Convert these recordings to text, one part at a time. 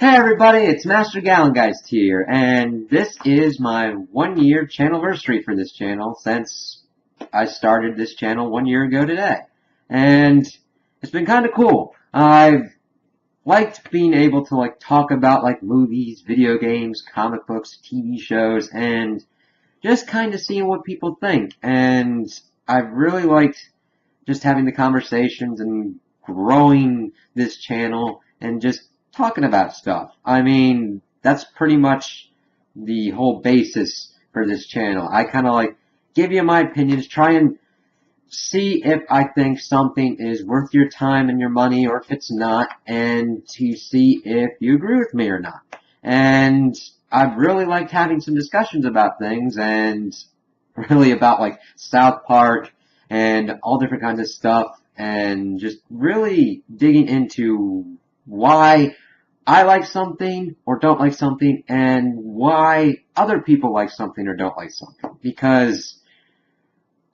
Hey everybody, it's Master Gallengeist here, and this is my 1 year channelversary for this channel since I started this channel 1 year ago today. And it's been kind of cool. I've liked being able to talk about movies, video games, comic books, TV shows, and just kind of seeing what people think. And I've really liked just having the conversations and growing this channel and just talking about stuff. I mean, that's pretty much the whole basis for this channel. I kind of give you my opinions, try and see if I think something is worth your time and your money or if it's not, and to see if you agree with me or not. And I've really liked having some discussions about things, and really about South Park and all different kinds of stuff, and just really digging into why I like something or don't like something, and why other people like something or don't like something. Because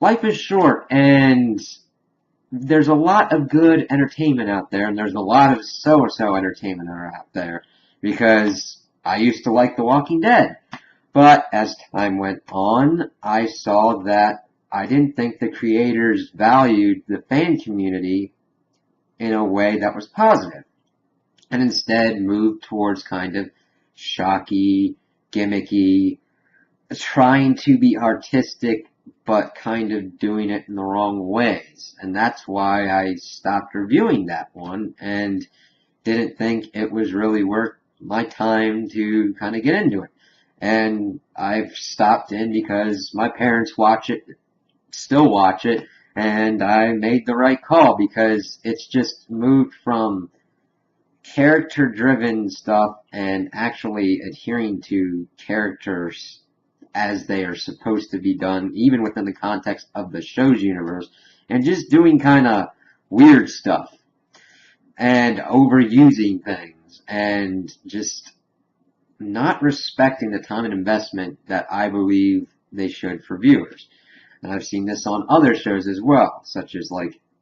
life is short, and there's a lot of good entertainment out there, and there's a lot of so-so entertainment out there. Because I used to like The Walking Dead, but as time went on, I saw that I didn't think the creators valued the fan community in a way that was positive, and instead moved towards kind of shocky, gimmicky, trying to be artistic, but kind of doing it in the wrong ways. And that's why I stopped reviewing that one, and didn't think it was really worth my time to kind of get into it. And I've stopped in because my parents watch it, still watch it, and I made the right call, because it's just moved from character-driven stuff and actually adhering to characters as they are supposed to be done, even within the context of the show's universe, and just doing kind of weird stuff and overusing things and just not respecting the time and investment that I believe they should for viewers. And I've seen this on other shows as well, such as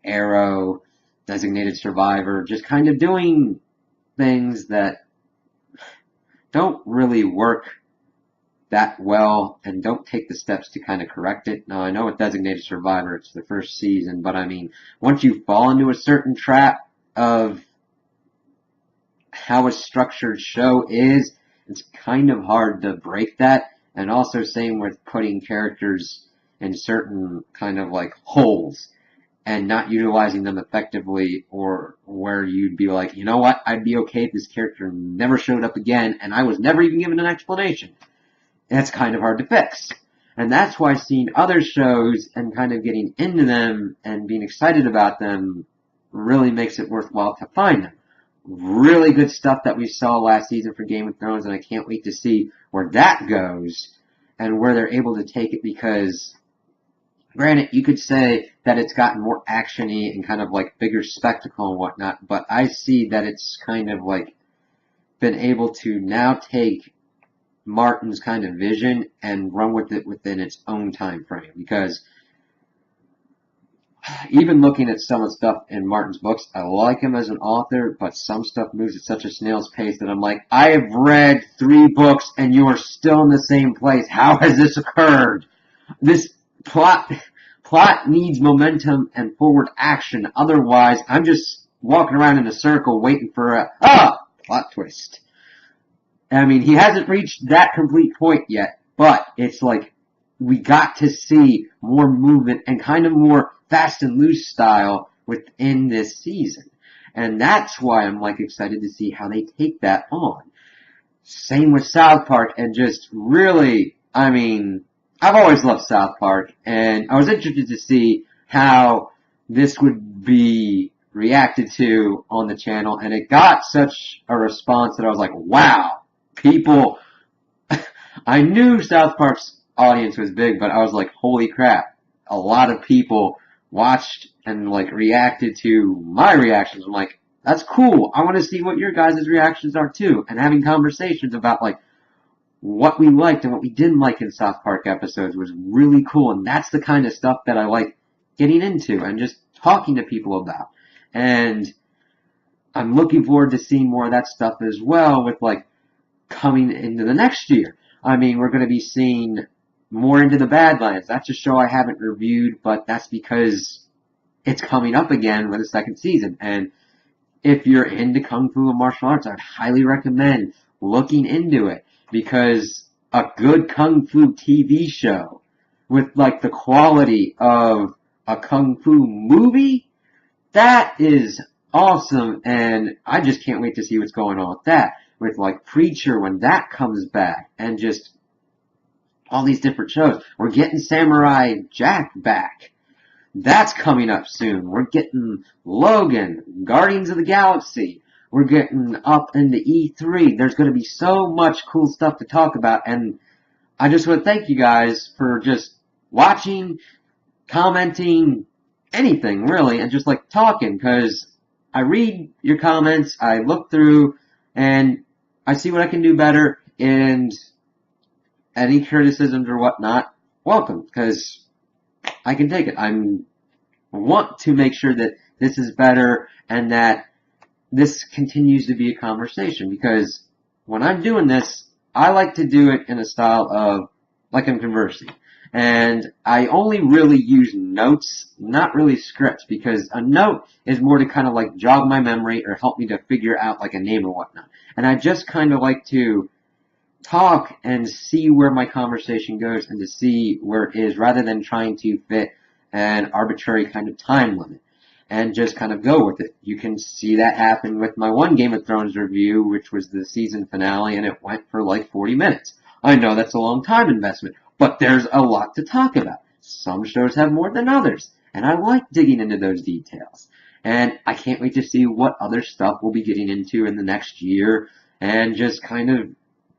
Arrow, Designated Survivor, just kind of doing things that don't really work that well and don't take the steps to kind of correct it. Now, I know with Designated Survivor, it's the first season, but I mean, once you fall into a certain trap of how a structured show is, it's kind of hard to break that. And also same with putting characters in certain kind of holes and not utilizing them effectively, or where you'd be like, you know what, I'd be okay if this character never showed up again and I was never even given an explanation. That's kind of hard to fix. And that's why seeing other shows and kind of getting into them and being excited about them really makes it worthwhile to find them. Really good stuff that we saw last season for Game of Thrones, and I can't wait to see where that goes and where they're able to take it, because granted, you could say that it's gotten more action-y and kind of bigger spectacle and whatnot, but I see that it's kind of been able to now take Martin's kind of vision and run with it within its own time frame. Because even looking at some of the stuff in Martin's books, I like him as an author, but some stuff moves at such a snail's pace that I'm like, I have read 3 books and you are still in the same place. How has this occurred? This plot needs momentum and forward action. Otherwise, I'm just walking around in a circle waiting for a plot twist. I mean, he hasn't reached that complete point yet, but it's we got to see more movement and kind of more fast and loose style within this season. And that's why I'm excited to see how they take that on. Same with South Park, and just really, I mean, I've always loved South Park, and I was interested to see how this would be reacted to on the channel, and it got such a response that I was like, wow, people, I knew South Park's audience was big, but I was like, holy crap, a lot of people watched and reacted to my reactions. I'm like, that's cool, I want to see what your guys' reactions are too, and having conversations about what we liked and what we didn't like in South Park episodes was really cool, and that's the kind of stuff that I like getting into and just talking to people about. And I'm looking forward to seeing more of that stuff as well with like coming into the next year. I mean, we're going to be seeing more into the Badlands. That's a show I haven't reviewed, but that's because it's coming up again with a second season. And if you're into Kung Fu and martial arts, I'd highly recommend looking into it because a good Kung Fu TV show with like the quality of a Kung Fu movie, that is awesome. And I just can't wait to see what's going on with that. With like Preacher when that comes back and just all these different shows. We're getting Samurai Jack back. That's coming up soon. We're getting Logan, Guardians of the Galaxy. We're getting up into E3. There's going to be so much cool stuff to talk about. And I just want to thank you guys for just watching, commenting, anything really, and just like talking. Because I read your comments, I look through, and I see what I can do better. And any criticisms or whatnot, welcome. Because I can take it. I want to make sure that this is better and that this continues to be a conversation because when I'm doing this, I like to do it in a style of like I'm conversing. And I only really use notes, not really scripts, because a note is more to kind of like jog my memory or help me to figure out like a name or whatnot. And I just kind of like to talk and see where my conversation goes and to see where it is rather than trying to fit an arbitrary kind of time limit and just kind of go with it. You can see that happen with my one Game of Thrones review, which was the season finale, and it went for like 40 minutes. I know that's a long time investment, but there's a lot to talk about. Some shows have more than others, and I like digging into those details. And I can't wait to see what other stuff we'll be getting into in the next year and just kind of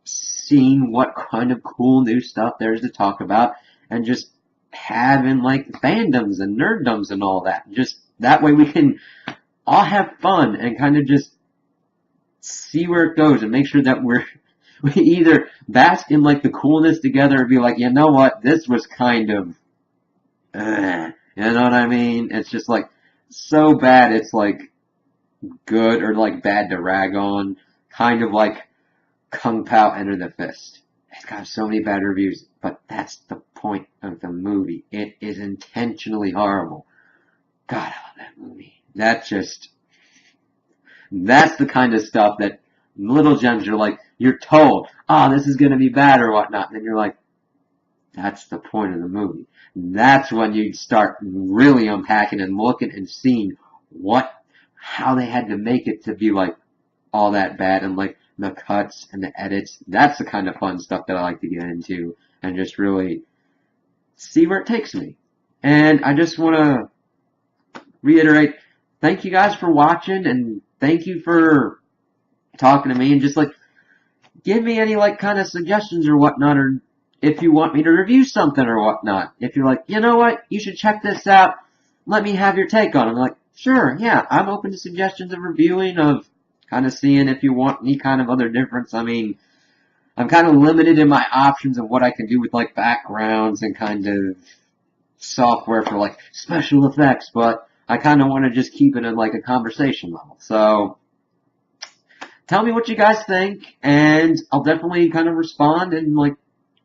seeing what kind of cool new stuff there is to talk about and just having like fandoms and nerddoms and all that. Just that way we can all have fun and kind of just see where it goes and make sure that we either bask in like the coolness together or be like, you know what, this was kind of, you know what I mean? It's just like so bad it's like good or like bad to rag on, kind of like Kung Pao Enter the Fist. It's got so many bad reviews, but that's the point of the movie. It is intentionally horrible. God, I love that movie. That's the kind of stuff that little gems are like, you're told, this is going to be bad or whatnot. And then you're like, that's the point of the movie. That's when you start really unpacking and looking and seeing how they had to make it to be like all that bad and like the cuts and the edits. That's the kind of fun stuff that I like to get into and just really see where it takes me. And I just want to reiterate, thank you guys for watching and thank you for talking to me and just like give me any like kind of suggestions or whatnot, or if you want me to review something or whatnot. If you're like, you know what, you should check this out, let me have your take on it. I'm like, sure, yeah, I'm open to suggestions of reviewing, of kind of seeing if you want any kind of other difference. I mean, I'm kind of limited in my options of what I can do with like backgrounds and kind of software for like special effects, but I kind of want to just keep it in like a conversation level. So tell me what you guys think, and I'll definitely kind of respond and like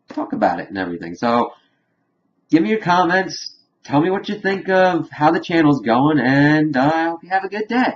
talk about it and everything. So give me your comments, tell me what you think of how the channel's going, and I hope you have a good day.